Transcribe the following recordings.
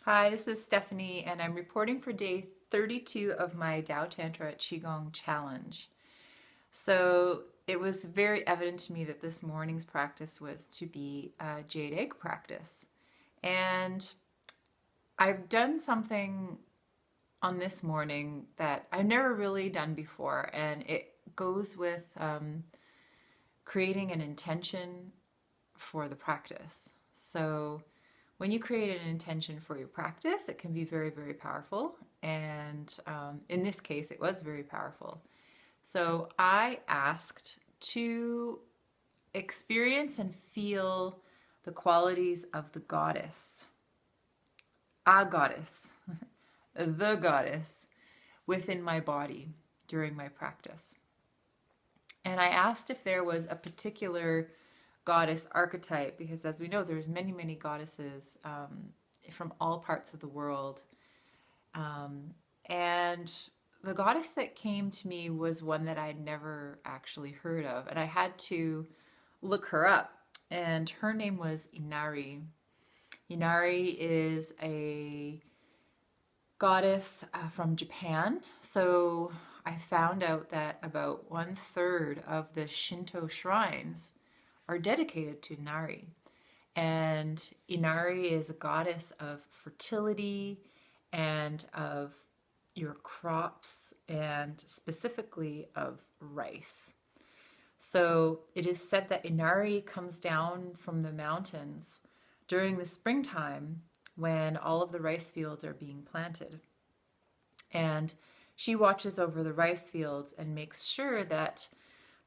Hi, this is Stephanie, and I'm reporting for day 32 of my Tao Tantra Qigong challenge. So it was very evident to me that this morning's practice was to be a Jade egg practice. And I've done something on this morning that I've never really done before, and it goes with creating an intention for the practice. So when you create an intention for your practice, it can be very, very powerful. And in this case, it was very powerful. So I asked to experience and feel the qualities of the goddess, a goddess, the goddess within my body during my practice. And I asked if there was a particular goddess archetype, because as we know, there's many, many goddesses from all parts of the world. And the goddess that came to me was one that I'd never actually heard of. And I had to look her up. And her name was Inari. Inari is a goddess from Japan. So I found out that about 1/3 of the Shinto shrines are dedicated to Inari. And Inari is a goddess of fertility and of your crops, and specifically of rice. So it is said that Inari comes down from the mountains during the springtime when all of the rice fields are being planted. And she watches over the rice fields and makes sure that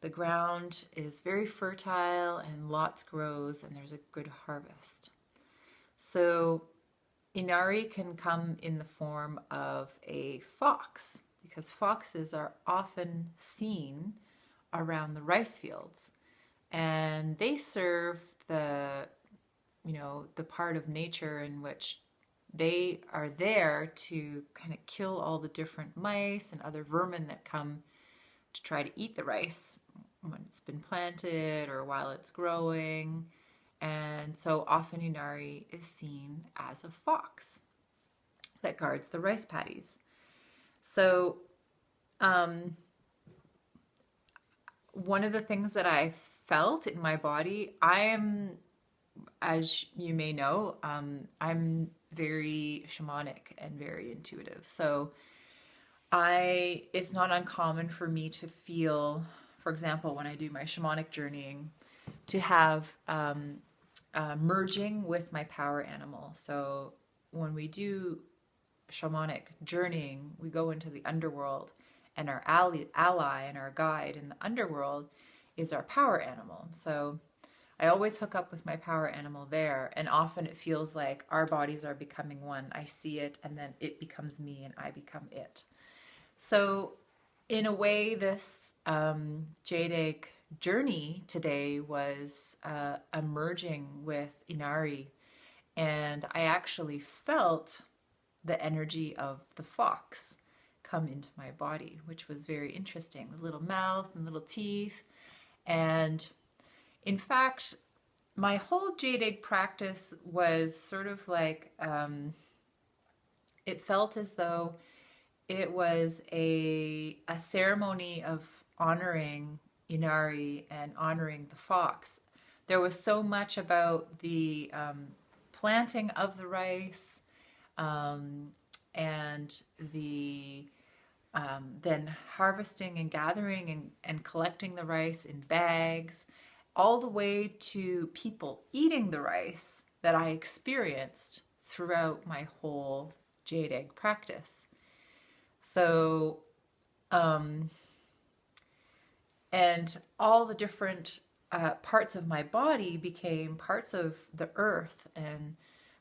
the ground is very fertile and lots grows and there's a good harvest. So Inari can come in the form of a fox, because foxes are often seen around the rice fields, and they serve the part of nature in which they are there to kind of kill all the different mice and other vermin that come to try to eat the rice when it's been planted or while it's growing. And so often Inari is seen as a fox that guards the rice paddies. So one of the things that I felt in my body, I am, as you may know, I'm very shamanic and very intuitive. So it's not uncommon for me to feel, for example, when I do my shamanic journeying, to have merging with my power animal. So when we do shamanic journeying, we go into the underworld, and our ally and our guide in the underworld is our power animal. So I always hook up with my power animal there, and often it feels like our bodies are becoming one. I see it, and then it becomes me, and I become it. So in a way, this Jade egg journey today was a merging with Inari, and I actually felt the energy of the fox come into my body, which was very interesting. The little mouth and little teeth. And in fact, my whole Jade egg practice was sort of like, it felt as though it was a ceremony of honoring Inari and honoring the fox. There was so much about the planting of the rice, and the then harvesting and gathering and collecting the rice in bags, all the way to people eating the rice, that I experienced throughout my whole Jade egg practice. So, and all the different parts of my body became parts of the earth and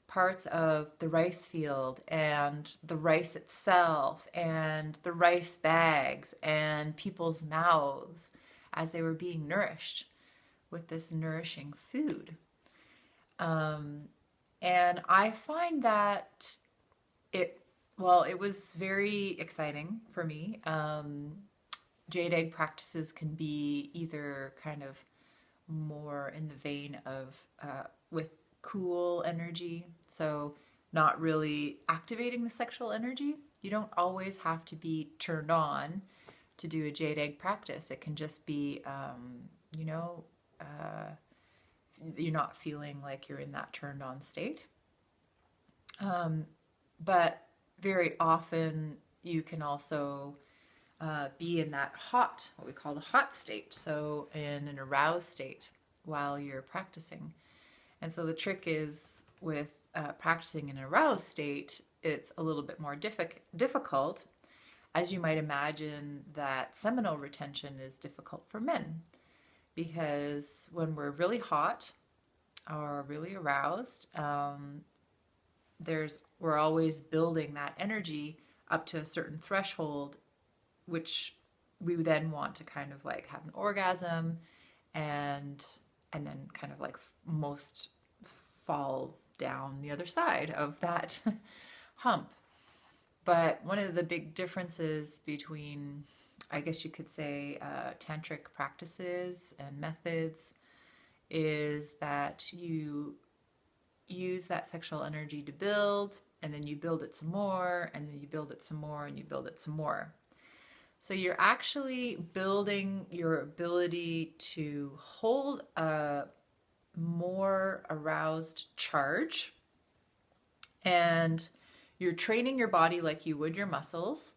parts of the rice field and the rice itself and the rice bags and people's mouths as they were being nourished with this nourishing food. And I find that it was very exciting for me. Jade egg practices can be either kind of more in the vein of with cool energy. So not really activating the sexual energy. You don't always have to be turned on to do a jade egg practice. It can just be, you're not feeling like you're in that turned on state. But very often you can also be in that hot, what we call the hot state, so in an aroused state while you're practicing. And so the trick is with practicing in an aroused state, it's a little bit more difficult. As you might imagine, that seminal retention is difficult for men, because when we're really hot or really aroused, we're always building that energy up to a certain threshold, which we then want to kind of like have an orgasm and then kind of like most fall down the other side of that hump. But one of the big differences between, I guess you could say, tantric practices and methods is that you use that sexual energy to build, and then you build it some more, and then you build it some more, and you build it some more. So you're actually building your ability to hold a more aroused charge, and you're training your body like you would your muscles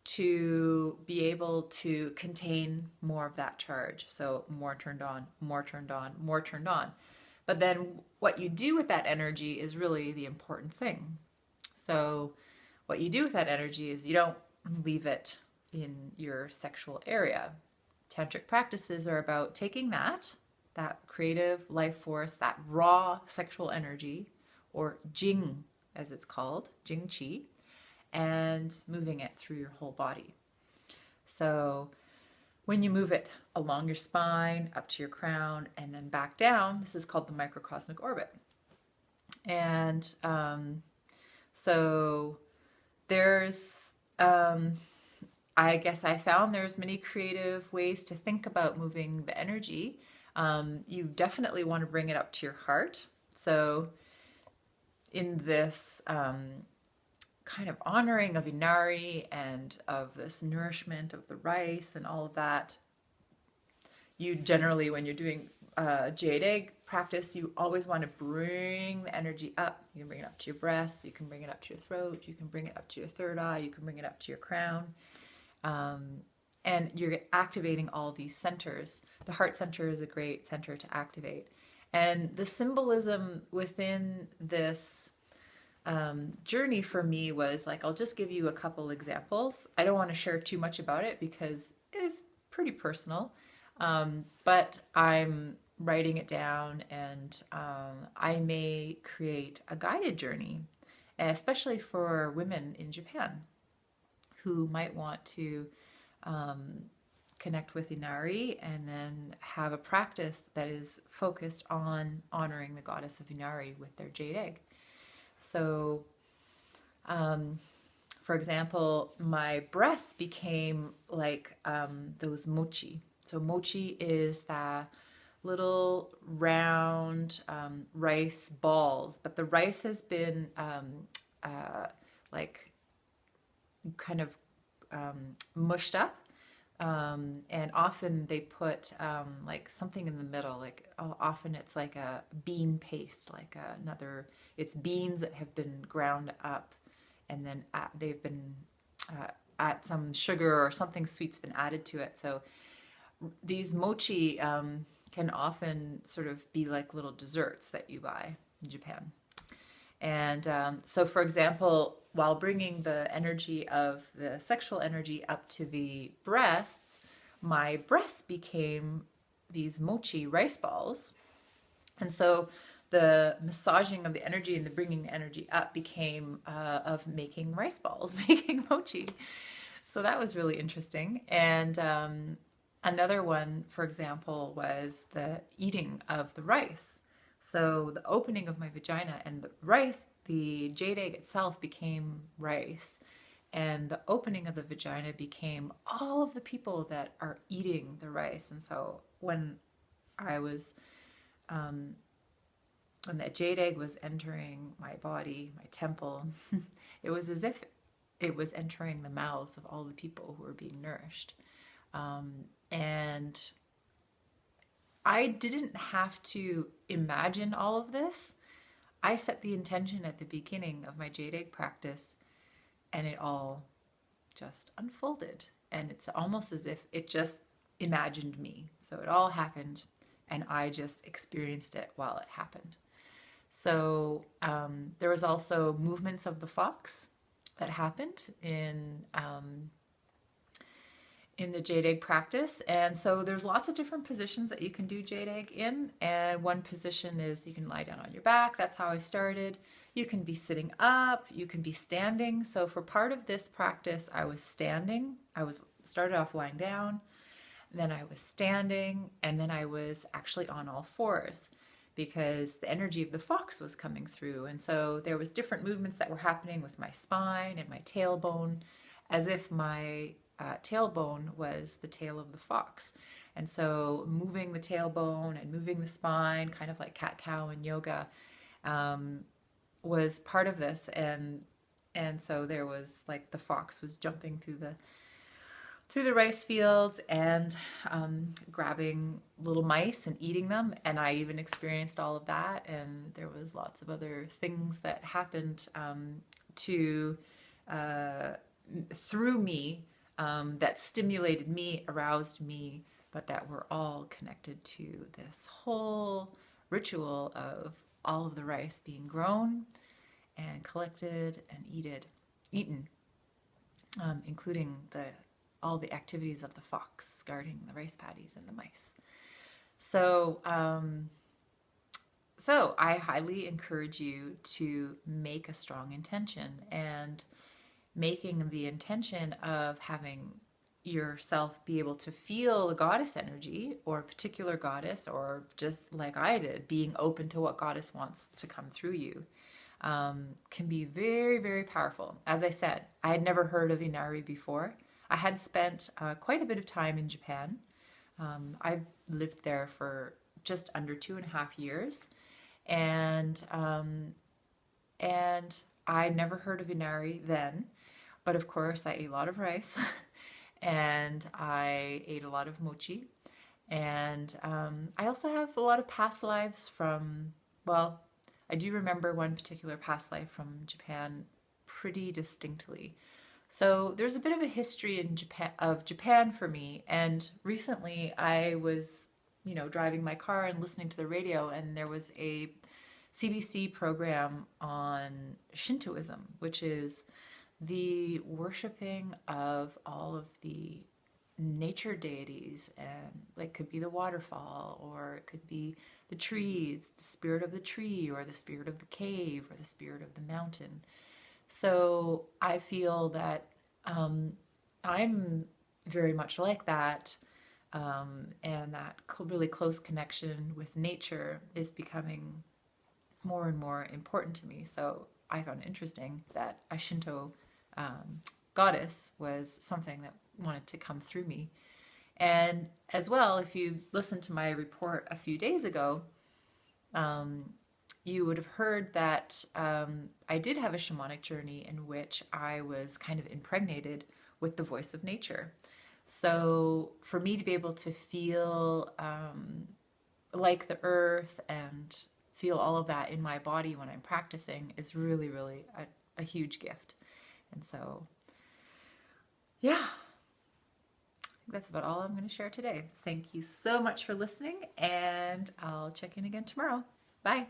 to be able to contain more of that charge. So more turned on, more turned on, more turned on. But then what you do with that energy is really the important thing. So what you do with that energy is you don't leave it in your sexual area. Tantric practices are about taking that creative life force, that raw sexual energy, or Jing as it's called, Jing Qi, and moving it through your whole body. So when you move it along your spine, up to your crown, and then back down, this is called the microcosmic orbit. And so there's, I guess I found there's many creative ways to think about moving the energy. You definitely want to bring it up to your heart. So in this kind of honoring of Inari and of this nourishment of the rice and all of that, you generally, when you're doing jade egg practice, you always want to bring the energy up. You can bring it up to your breasts, you can bring it up to your throat, you can bring it up to your third eye, you can bring it up to your crown. And you're activating all these centers. The heart center is a great center to activate. And the symbolism within this journey for me was like, I'll just give you a couple examples. I don't want to share too much about it because it is pretty personal, but I'm writing it down, and I may create a guided journey, especially for women in Japan who might want to connect with Inari and then have a practice that is focused on honoring the goddess of Inari with their jade egg. So, for example, my breasts became like those mochi. So mochi is the little round rice balls, but the rice has been like kind of mushed up, and often they put like something in the middle, like often it's like a bean paste, like it's beans that have been ground up, and then they've been at some sugar or something sweet's been added to it. So these mochi can often sort of be like little desserts that you buy in Japan. And so, for example, while bringing the energy of the sexual energy up to the breasts, my breasts became these mochi rice balls. And so the massaging of the energy and the bringing the energy up became of making rice balls, making mochi. So that was really interesting. And another one, for example, was the eating of the rice. So the opening of my vagina and the rice, the jade egg itself became rice, and the opening of the vagina became all of the people that are eating the rice. And so when I was when that jade egg was entering my body, my temple, it was as if it was entering the mouths of all the people who were being nourished. And I didn't have to imagine all of this. I set the intention at the beginning of my jade egg practice, and it all just unfolded. And it's almost as if it just imagined me. So it all happened, and I just experienced it while it happened. So there was also movements of the fox that happened in the jade egg practice. And so there's lots of different positions that you can do jade egg in. And one position is you can lie down on your back. That's how I started. You can be sitting up, you can be standing. So for part of this practice, I was standing. Started off lying down, then I was standing, and then I was actually on all fours because the energy of the fox was coming through. And so there was different movements that were happening with my spine and my tailbone, as if my tailbone was the tail of the fox. And so moving the tailbone and moving the spine, kind of like cat-cow in yoga, was part of this. And so there was like the fox was jumping through the rice fields and grabbing little mice and eating them. And I even experienced all of that. And there was lots of other things that happened through me that stimulated me, aroused me, but that were all connected to this whole ritual of all of the rice being grown and collected and eaten, including all the activities of the fox guarding the rice paddies and the mice. So I highly encourage you to make a strong intention, and making the intention of having yourself be able to feel the goddess energy or a particular goddess, or just like I did, being open to what goddess wants to come through you, can be very, very powerful. As I said, I had never heard of Inari before. I had spent quite a bit of time in Japan. I've lived there for just under 2.5 years, and I never heard of Inari then. But of course, I ate a lot of rice, and I ate a lot of mochi, and I also have a lot of past lives from, well, I do remember one particular past life from Japan pretty distinctly. So there's a bit of a history in Japan for me. And recently I was, driving my car and listening to the radio, and there was a CBC program on Shintoism, which is the worshiping of all of the nature deities, and like could be the waterfall, or it could be the trees, the spirit of the tree, or the spirit of the cave, or the spirit of the mountain. So I feel that I'm very much like that, and that really close connection with nature is becoming more and more important to me. So I found it interesting that a Shinto goddess was something that wanted to come through me. And as well, if you listened to my report a few days ago, you would have heard that I did have a shamanic journey in which I was kind of impregnated with the voice of nature. So for me to be able to feel like the earth and feel all of that in my body when I'm practicing is really, really a huge gift. And so, yeah, that's about all I'm going to share today. Thank you so much for listening, and I'll check in again tomorrow. Bye.